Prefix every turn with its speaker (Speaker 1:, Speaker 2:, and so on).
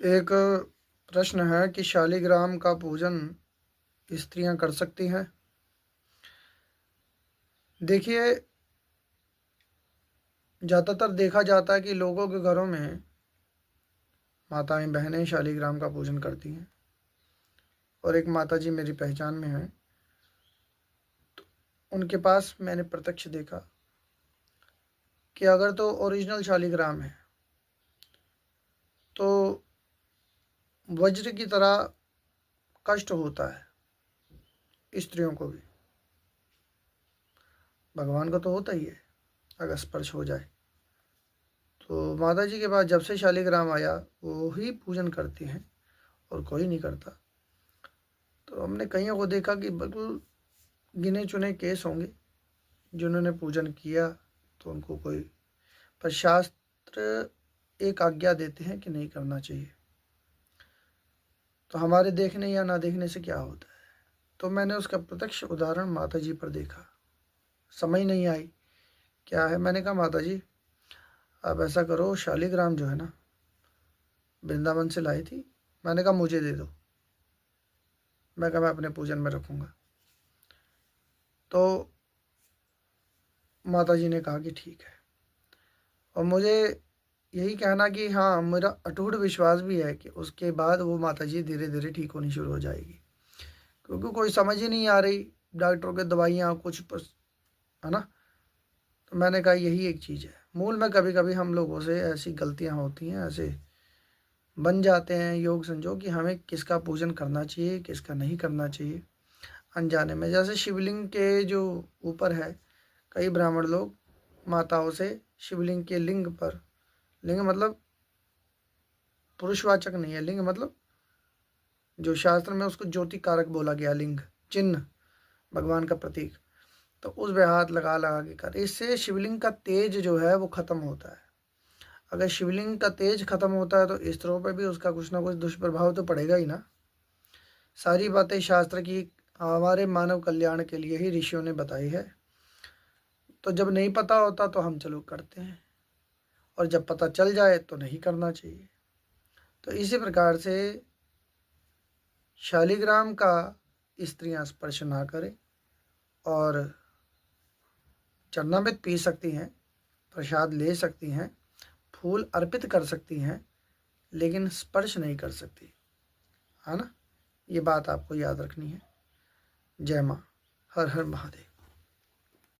Speaker 1: एक प्रश्न है कि शालिग्राम का पूजन स्त्रियां कर सकती हैं। देखिए, ज़्यादातर देखा जाता है कि लोगों के घरों में माताएं बहनें शालिग्राम का पूजन करती हैं। और एक माता जी मेरी पहचान में हैं, उनके पास मैंने प्रत्यक्ष देखा कि अगर तो ओरिजिनल शालिग्राम है तो वज्र की तरह कष्ट होता है स्त्रियों को भी। भगवान को तो होता ही है अगर स्पर्श हो जाए। तो माता जी के पास जब से शालिग्राम आया वो ही पूजन करती हैं और कोई नहीं करता। तो हमने कईयों को देखा कि बिल्कुल गिने चुने केस होंगे जिन्होंने पूजन किया तो उनको कोई, पर शास्त्र एक आज्ञा देते हैं कि नहीं करना चाहिए। तो हमारे देखने या ना देखने से क्या होता है। तो मैंने उसका प्रत्यक्ष उदाहरण माता जी पर देखा। समझ नहीं आई क्या है। मैंने कहा माता जी आप ऐसा करो, शालिग्राम जो है ना वृंदावन से लाई थी। मैंने कहा मुझे दे दो, मैं अपने पूजन में रखूँगा। तो माता जी ने कहा कि ठीक है। और मुझे यही कहना कि हाँ, मेरा अटूट विश्वास भी है कि उसके बाद वो माता जी धीरे धीरे ठीक होनी शुरू हो जाएगी, क्योंकि कोई समझ ही नहीं आ रही डॉक्टरों के दवाइयाँ कुछ है ना। तो मैंने कहा यही एक चीज़ है। मूल में कभी कभी हम लोगों से ऐसी गलतियाँ होती हैं, ऐसे बन जाते हैं योग संजोग कि हमें किसका पूजन करना चाहिए किसका नहीं करना चाहिए अनजाने में। जैसे शिवलिंग के जो ऊपर है, कई ब्राह्मण लोग माताओं से शिवलिंग के लिंग पर, लिंग मतलब पुरुषवाचक नहीं है, लिंग मतलब जो शास्त्र में उसको ज्योति कारक बोला गया, लिंग चिन्ह भगवान का प्रतीक, तो उस पे हाथ लगा लगा के कर। इससे शिवलिंग का तेज जो है वो खत्म होता है। अगर शिवलिंग का तेज खत्म होता है तो स्त्रियों पर भी उसका कुछ ना कुछ दुष्प्रभाव तो पड़ेगा ही ना। सारी बातें शास्त्र की हमारे मानव कल्याण के लिए ही ऋषियों ने बताई है। तो जब नहीं पता होता तो हम चलो करते हैं, और जब पता चल जाए तो नहीं करना चाहिए। तो इसी प्रकार से शालिग्राम का स्त्रियां स्पर्श ना करें, और चरणामृत पी सकती हैं, प्रसाद ले सकती हैं, फूल अर्पित कर सकती हैं, लेकिन स्पर्श नहीं कर सकती, है ना। ये बात आपको याद रखनी है। जय माँ, हर हर महादेव।